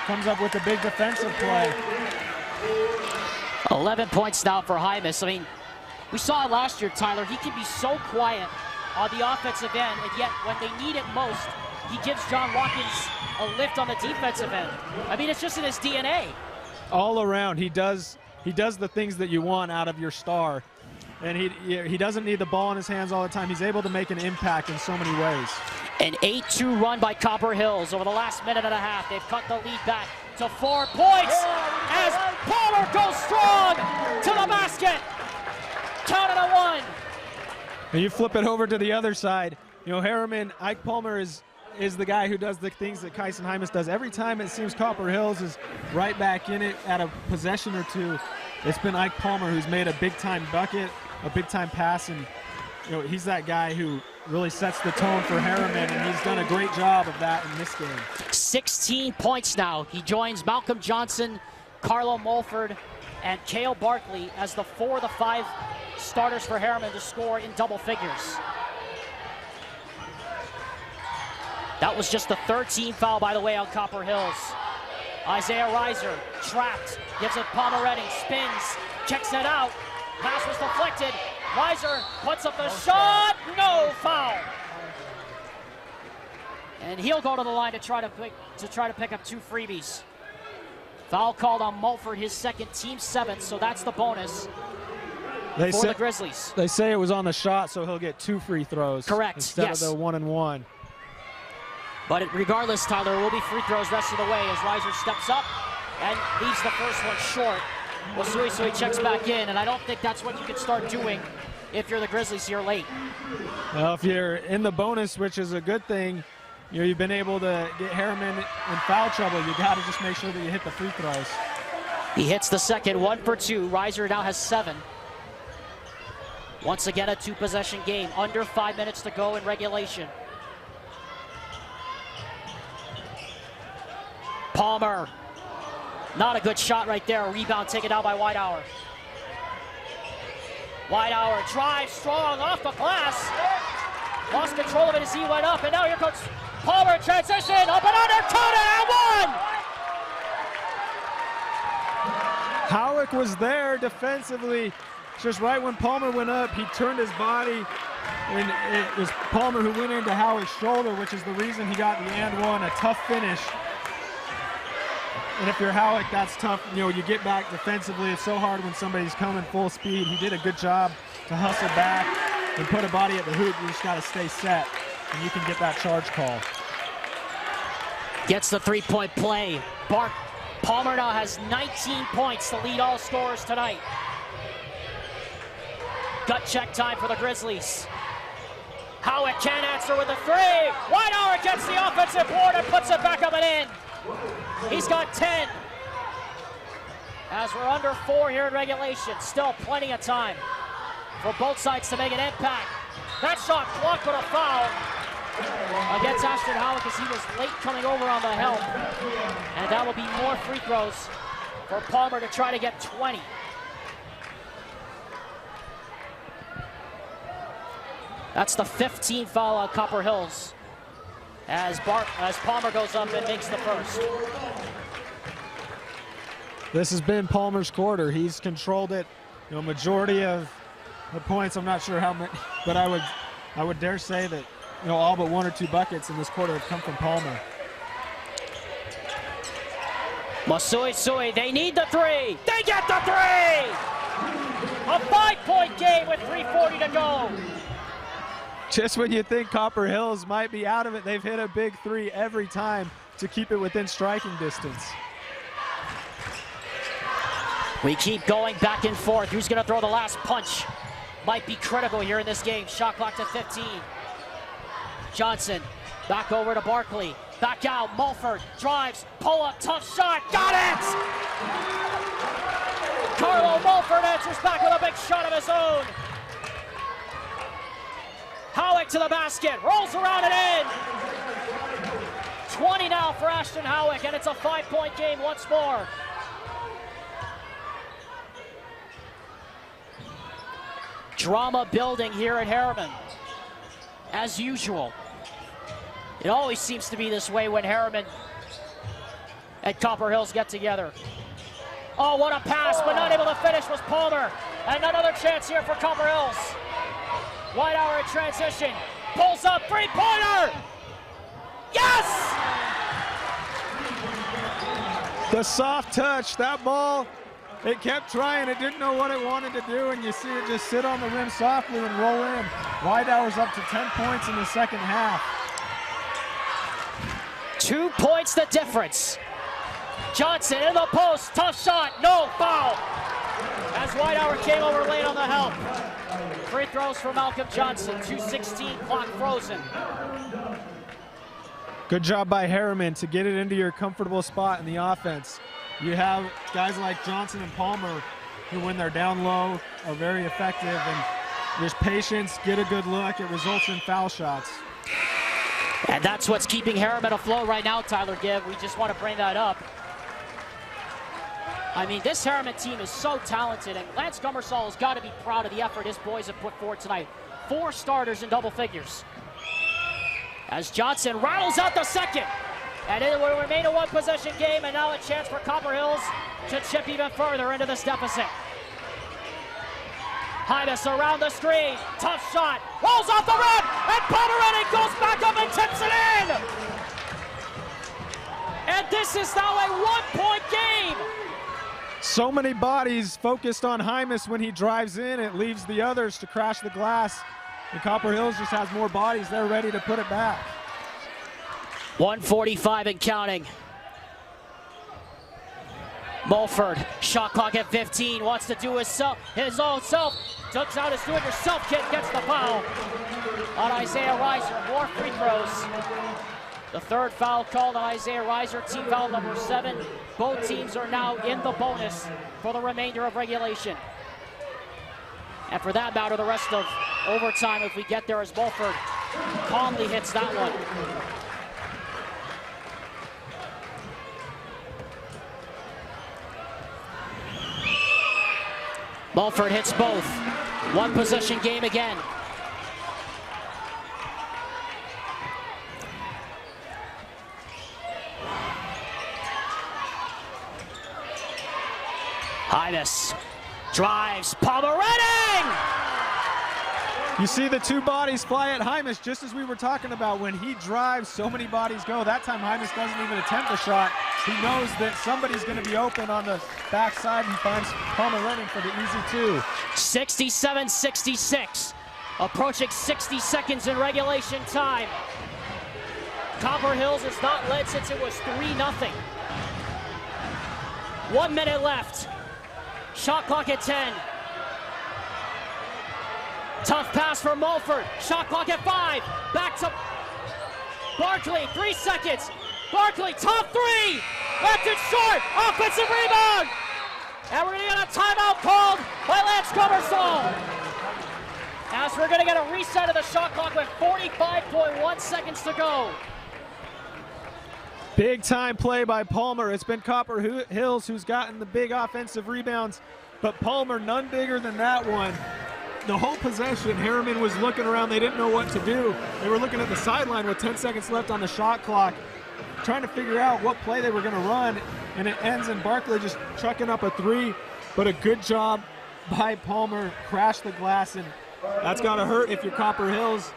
Speaker 2: Comes up with a big defensive play.
Speaker 1: 11 points now for Hymas. I mean, we saw it last year, Tyler. He can be so quiet on the offensive end, and yet when they need it most, he gives John Watkins a lift on the defensive end. I mean, it's just in his DNA.
Speaker 2: All around, he does the things that you want out of your star. And he doesn't need the ball in his hands all the time. He's able to make an impact in so many ways.
Speaker 1: An 8-2 run by Copper Hills over the last minute and a half. They've cut the lead back to 4 points as Palmer goes strong to the basket. Count it a 1.
Speaker 2: And you flip it over to the other side. Herriman, Ike Palmer is the guy who does the things that Kyson Hymas does. Every time it seems Copper Hills is right back in it at a possession or 2, it's been Ike Palmer who's made a big-time bucket, a big-time pass, and he's that guy who really sets the tone for Herriman, and he's done a great job of that in this game. 16
Speaker 1: points now. He joins Malcolm Johnson, Carlo Mulford, and Cale Barkley as the 4 of the 5 starters for Herriman to score in double figures. That was just the 3rd team foul, by the way, on Copper Hills. Isaiah Reiser trapped, gives it Pomeranic, spins, checks it out. Pass was deflected. Reiser puts up the shot, no foul. And he'll go to the line to try to pick up 2 freebies. Foul called on Mulford, his 2nd, team 7th, so that's the bonus for the Grizzlies.
Speaker 2: They say it was on the shot, so he'll get 2 free throws.
Speaker 1: Correct,
Speaker 2: instead
Speaker 1: yes.
Speaker 2: of the 1-and-1.
Speaker 1: But regardless, Tyler, there will be free throws rest of the way as Reiser steps up and leaves the first one short. Wasuisui checks back in, and I don't think that's what you can start doing if you're the Grizzlies here late.
Speaker 2: Well, if you're in the bonus, which is a good thing, you've been able to get Herriman in foul trouble. You got to just make sure that you hit the free throws.
Speaker 1: He hits the second, 1 for 2. Reiser now has 7. Once again, a 2-possession game. Under 5 minutes to go in regulation. Palmer, not a good shot right there. A rebound taken out by Whitehour. Whitehour drives strong off the glass. Lost control of it as he went up, and now here comes Palmer in transition. Up and under, count it, and 1!
Speaker 2: Howick was there defensively. Just right when Palmer went up, he turned his body, and it was Palmer who went into Howick's shoulder, which is the reason he got the and 1, a tough finish. And if you're Howick, that's tough. You know, you get back defensively. It's so hard when somebody's coming full speed. He did a good job to hustle back and put a body at the hoop. You just got to stay set, and you can get that charge call.
Speaker 1: Gets the three-point play. Palmer now has 19 points to lead all scorers tonight. Gut check time for the Grizzlies. Howick can't answer with a three. Whitehour gets the offensive board and puts it back up and in. He's got 10. As we're under 4 here in regulation, still plenty of time for both sides to make an impact. That shot blocked with a foul against Ashton Howick as he was late coming over on the help. And that will be more free throws for Palmer to try to get 20. That's the 15th foul on Copper Hills as Palmer goes up and makes the first.
Speaker 2: This has been Palmer's quarter. He's controlled it, you know, majority of the points. I'm not sure how many, but I would dare say that, you know, all but 1 or 2 buckets in this quarter have come from Palmer.
Speaker 1: Masui, they need the three. They get the three! A 5-point game with 3:40 to go.
Speaker 2: Just when you think Copper Hills might be out of it, they've hit a big three every time to keep it within striking distance.
Speaker 1: We keep going back and forth. Who's going to throw the last punch? Might be critical here in this game. Shot clock to 15. Johnson back over to Barkley. Back out. Mulford drives. Pull up. Tough shot. Got it! Carlo Mulford answers back with a big shot of his own. Howick to the basket, rolls around and in. 20 now for Ashton Howick, and it's a 5-point game once more. Drama building here at Herriman, as usual. It always seems to be this way when Herriman and Copper Hills get together. Oh, what a pass, but not able to finish was Palmer. And another chance here for Copper Hills. Whitehour in transition, pulls up, three-pointer! Yes!
Speaker 2: The soft touch, that ball, it kept trying, it didn't know what it wanted to do, and you see it just sit on the rim softly and roll in. Whitehour's up to 10 points in the second half.
Speaker 1: 2 points the difference. Johnson in the post, tough shot, no foul. As Whitehour came over late on the help. Free throws for Malcolm Johnson, 2:16, clock frozen.
Speaker 2: Good job by Herriman to get it into your comfortable spot in the offense. You have guys like Johnson and Palmer who, when they're down low, are very effective, and there's patience, get a good look, it results in foul shots.
Speaker 1: And that's what's keeping Herriman afloat right now, Tyler Gibb. We just want to bring that up. I mean, this Herriman team is so talented, and Lance Gummersall has got to be proud of the effort his boys have put forward tonight. 4 starters in double figures. As Johnson rattles out the second. And it will remain a 1-possession game, and now a chance for Copper Hills to chip even further into this deficit. Hymas around the screen, tough shot, rolls off the rim, and Pomeranian goes back up and tips it in! And this is now a 1-point game!
Speaker 2: So many bodies focused on Hymas when he drives in, it leaves the others to crash the glass. And Copper Hills just has more bodies, they're ready to put it back.
Speaker 1: 1:45 and counting. Mulford, shot clock at 15, wants to do his own self, ducks out his do-it-yourself kid, gets the foul on Isaiah Reiser. More free throws. The 3rd foul called on Isaiah Reiser, team foul number 7. Both teams are now in the bonus for the remainder of regulation. And for that matter, the rest of overtime, if we get there, as Mulford calmly hits that one. Mulford hits both. 1-possession game again. Hymas drives, Pomeranian!
Speaker 2: You see the two bodies fly at Hymas, just as we were talking about. When he drives, so many bodies go. That time Hymas doesn't even attempt the shot. He knows that somebody's going to be open on the backside. He finds Palmer running for the easy two.
Speaker 1: 67-66. Approaching 60 seconds in regulation time. Copper Hills has not led since it was 3-0. 1 minute left. Shot clock at 10. Tough pass for Mulford. Shot clock at 5. Back to Barkley. 3 seconds. Barkley, top three. Left it short. Offensive rebound. And we're going to get a timeout called by Lance Comersall. As we're going to get a reset of the shot clock with 45.1 seconds to go.
Speaker 2: Big time play by Palmer. It's been Copper Hills who's gotten the big offensive rebounds, but Palmer none bigger than that one. The whole possession, Herriman was looking around. They didn't know what to do. They were looking at the sideline with 10 seconds left on the shot clock, trying to figure out what play they were going to run, and it ends in Barkley just chucking up a three, but a good job by Palmer. Crashed the glass, and that's got to hurt if you're Copper Hills.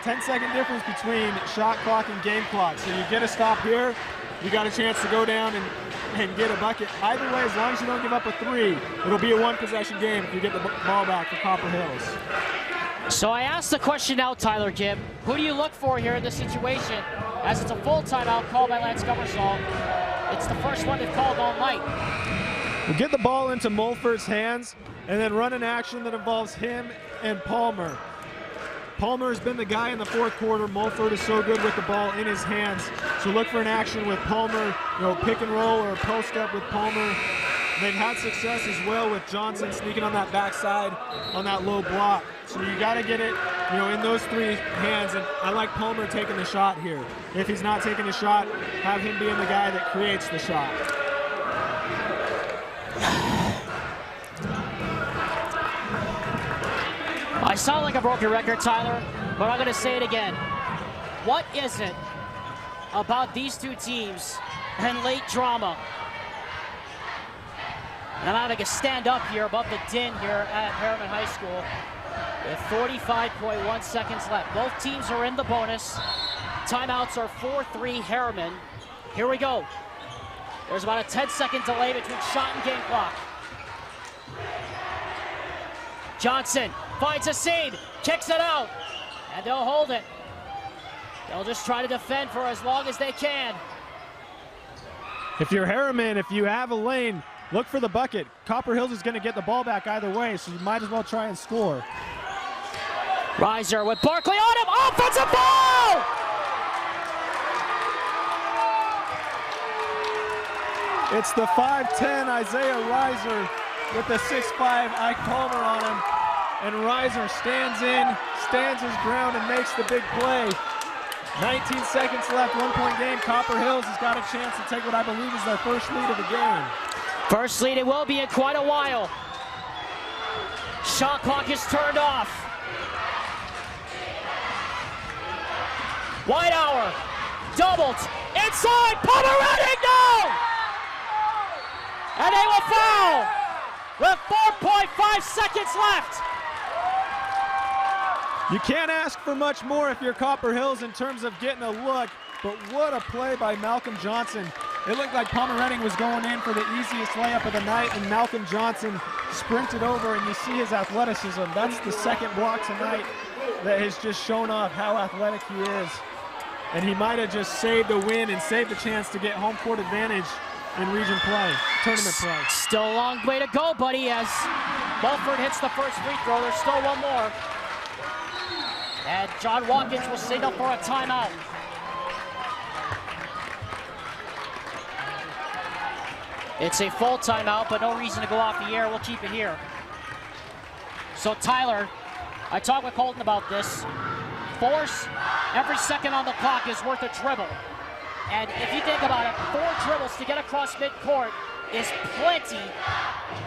Speaker 2: 10-second difference between shot clock and game clock. So you get a stop here, you got a chance to go down and get a bucket. Either way, as long as you don't give up a three, it'll be a one-possession game if you get the ball back for Copper Hills.
Speaker 1: So I asked the question now, Tyler Gibb. Who do you look for here in this situation? As it's a full timeout called by Lance Comersall. It's the first one they've called all night.
Speaker 2: We'll get the ball into Mulford's hands and then run an action that involves him and Palmer. Palmer has been the guy in the fourth quarter. Mulford is so good with the ball in his hands. So look for an action with Palmer, pick and roll or post up with Palmer. They've had success as well with Johnson sneaking on that backside on that low block. So you got to get it, in those three hands. And I like Palmer taking the shot here. If he's not taking the shot, have him being the guy that creates the shot.
Speaker 1: I sound like a broken record, Tyler, but I'm going to say it again. What is it about these two teams and late drama? And I'm having to stand up here above the din here at Herriman High School with 45.1 seconds left. Both teams are in the bonus. Timeouts are 4-3 Herriman. Here we go. There's about a 10-second delay between shot and game clock. Johnson finds a seam, kicks it out, and they'll hold it. They'll just try to defend for as long as they can.
Speaker 2: If you're Herriman, if you have a lane, look for the bucket. Copper Hills is going to get the ball back either way, so you might as well try and score.
Speaker 1: Reiser with Barkley on him, offensive ball!
Speaker 2: It's the 5'10" Isaiah Reiser with the 6'5" Ike Palmer on him. And Reiser stands his ground and makes the big play. 19 seconds left, 1-point game. Copper Hills has got a chance to take what I believe is their first lead of the game.
Speaker 1: First lead it will be in quite a while. Shot clock is turned off. White hour, doubled, inside, Palmer running, no! And they will foul with 4.5 seconds left.
Speaker 2: You can't ask for much more if you're Copper Hills in terms of getting a look, but what a play by Malcolm Johnson. It looked like Pomeranian was going in for the easiest layup of the night, and Malcolm Johnson sprinted over, and you see his athleticism. That's the second block tonight that has just shown off how athletic he is. And he might have just saved a win and saved a chance to get home court advantage in region play, tournament play.
Speaker 1: Still a long way to go, buddy, as Mulford hits the first free throw. There's still one more. And John Watkins will signal for a timeout. It's a full timeout, but no reason to go off the air. We'll keep it here. So Tyler, I talked with Colton about this. Force, every second on the clock is worth a dribble. And if you think about it, 4 dribbles to get across midcourt is plenty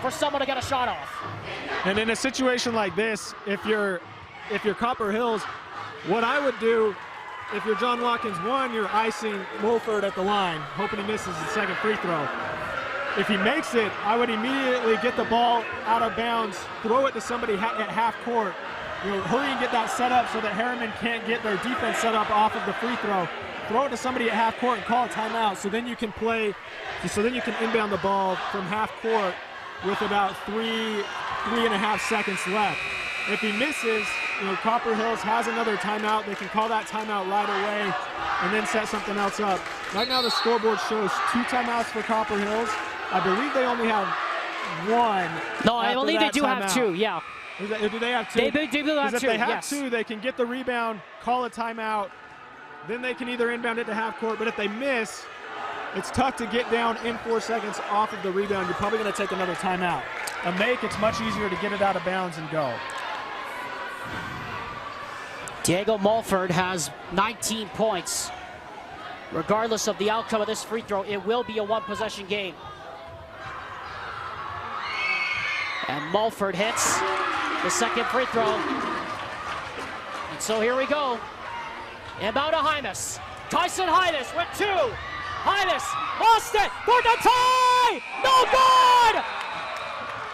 Speaker 1: for someone to get a shot off.
Speaker 2: And in a situation like this, if you're Copper Hills, what I would do, if you're John Watkins, one, you're icing Mulford at the line, hoping he misses the second free throw. If he makes it, I would immediately get the ball out of bounds, throw it to somebody at half court, hurry and get that set up so that Herriman can't get their defense set up off of the free throw. Throw it to somebody at half court and call a timeout, so then you can inbound the ball from half court with about 3.5 seconds left. If he misses, Copper Hills has another timeout. They can call that timeout right away and then set something else up. Right now the scoreboard shows 2 timeouts for Copper Hills. I believe they only have 1.
Speaker 1: No, I believe they do have 2, yeah.
Speaker 2: Do they have 2?
Speaker 1: They do have 2,
Speaker 2: Because if they have
Speaker 1: yes.
Speaker 2: 2, they can get the rebound, call a timeout, then they can either inbound it to half court, but if they miss, it's tough to get down in 4 seconds off of the rebound. You're probably going to take another timeout. A make, it's much easier to get it out of bounds and go.
Speaker 1: Diego Mulford has 19 points. Regardless of the outcome of this free throw, it will be a 1-possession game. And Mulford hits the second free throw. And so here we go. Inbound to Hymas. Tyson Hymas with 2. Hymas lost it for the tie! No good!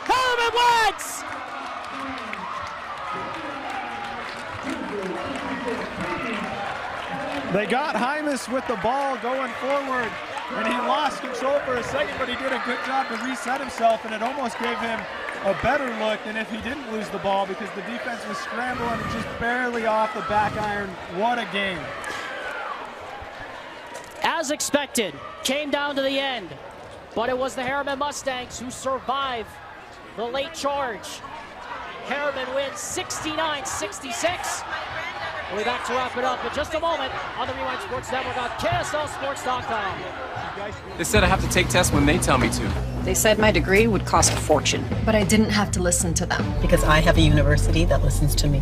Speaker 1: Herriman wins!
Speaker 2: They got Hymas with the ball going forward, and he lost control for a second, but he did a good job to reset himself, and it almost gave him a better look than if he didn't lose the ball because the defense was scrambling and just barely off the back iron. What a game.
Speaker 1: As expected, came down to the end, but it was the Herriman Mustangs who survived the late charge. Herriman wins 69-66. We'll be back to wrap it up in just a moment on the Rewind Sports Network on KSLSports.com.
Speaker 3: They said I have to take tests when they tell me to.
Speaker 4: They said my degree would cost a fortune.
Speaker 5: But I didn't have to listen to them.
Speaker 6: Because I have a university that listens to me.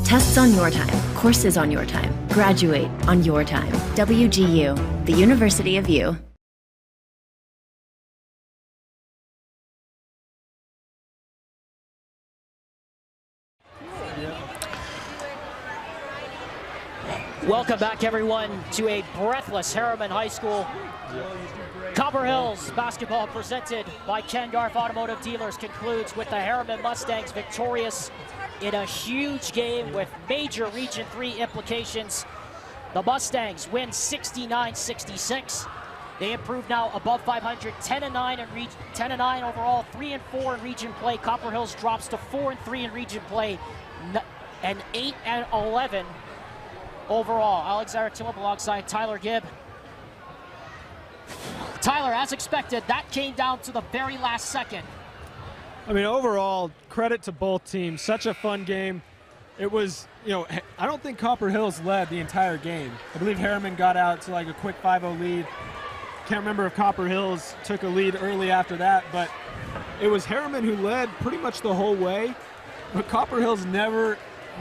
Speaker 7: Tests on your time, courses on your time, graduate on your time. WGU, the University of You.
Speaker 1: Welcome back, everyone, to a breathless Herriman High School. Copper Hills basketball presented by Ken Garff Automotive Dealers concludes with the Herriman Mustangs victorious in a huge game with major Region 3 implications. The Mustangs win 69-66. They improve now above 500, 10-9 overall, 3-4 in region play. Copper Hills drops to 4-3 in region play, and 8-11 overall. Alexander Tillip alongside Tyler Gibb. Tyler, as expected, that came down to the very last second.
Speaker 2: I mean, overall, credit to both teams. Such a fun game. It was, I don't think Copper Hills led the entire game. I believe Herriman got out to like a quick 5-0 lead. Can't remember if Copper Hills took a lead early after that, but it was Herriman who led pretty much the whole way. But Copper Hills never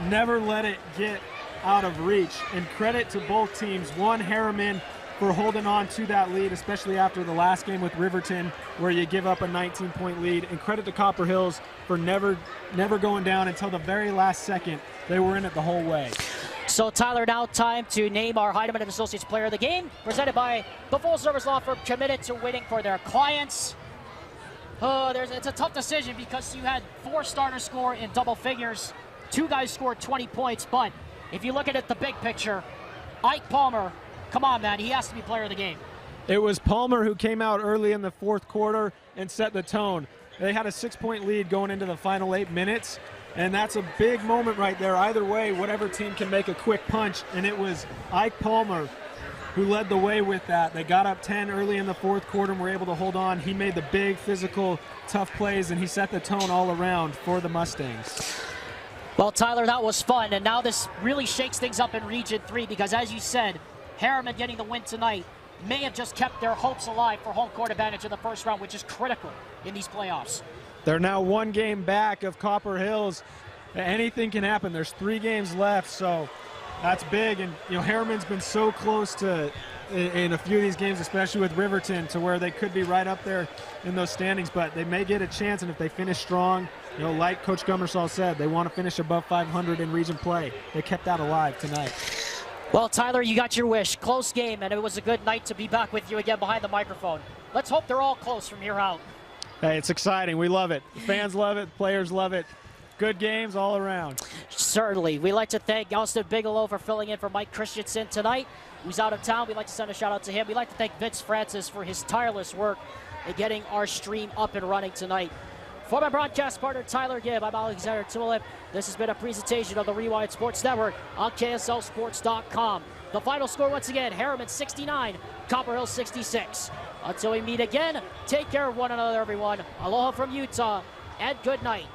Speaker 2: let it get out of reach, and credit to both teams. One, Herriman for holding on to that lead, especially after the last game with Riverton where you give up a 19-point lead, and credit to Copper Hills for never going down until the very last second. They were in it the whole way.
Speaker 1: So Tyler, now time to name our Heidemann & Associates Player of the Game, presented by the full-service law firm committed to winning for their clients. It's a tough decision because you had 4 starters score in double figures, 2 guys scored 20 points, but if you look at it, the big picture, Ike Palmer, come on, man, he has to be player of the game.
Speaker 2: It was Palmer who came out early in the fourth quarter and set the tone. They had a 6-point lead going into the final 8 minutes, and that's a big moment right there. Either way, whatever team can make a quick punch, and it was Ike Palmer who led the way with that. They got up 10 early in the fourth quarter and were able to hold on. He made the big, physical, tough plays, and he set the tone all around for the Mustangs.
Speaker 1: Well, Tyler, that was fun, and now this really shakes things up in Region 3 because, as you said, Herriman getting the win tonight may have just kept their hopes alive for home court advantage in the first round, which is critical in these playoffs.
Speaker 2: They're now 1 game back of Copper Hills. Anything can happen. There's 3 games left, so that's big. And, Herriman's been so close to, in a few of these games, especially with Riverton, to where they could be right up there in those standings, but they may get a chance, and if they finish strong, like Coach Gummersall said, they want to finish above 500 in region play. They kept that alive tonight.
Speaker 1: Well, Tyler, you got your wish. Close game, and it was a good night to be back with you again behind the microphone. Let's hope they're all close from here out.
Speaker 2: Hey, it's exciting. We love it. The fans love it. Players love it. Good games all around.
Speaker 1: Certainly. We'd like to thank Austin Bigelow for filling in for Mike Christensen tonight, who's out of town. We'd like to send a shout out to him. We'd like to thank Vince Francis for his tireless work in getting our stream up and running tonight. For my broadcast partner, Tyler Gibb, I'm Alexander Timolip. This has been a presentation of the Rewind Sports Network on KSLSports.com. The final score once again, Herriman 69, Copper Hill 66. Until we meet again, take care of one another, everyone. Aloha from Utah, and good night.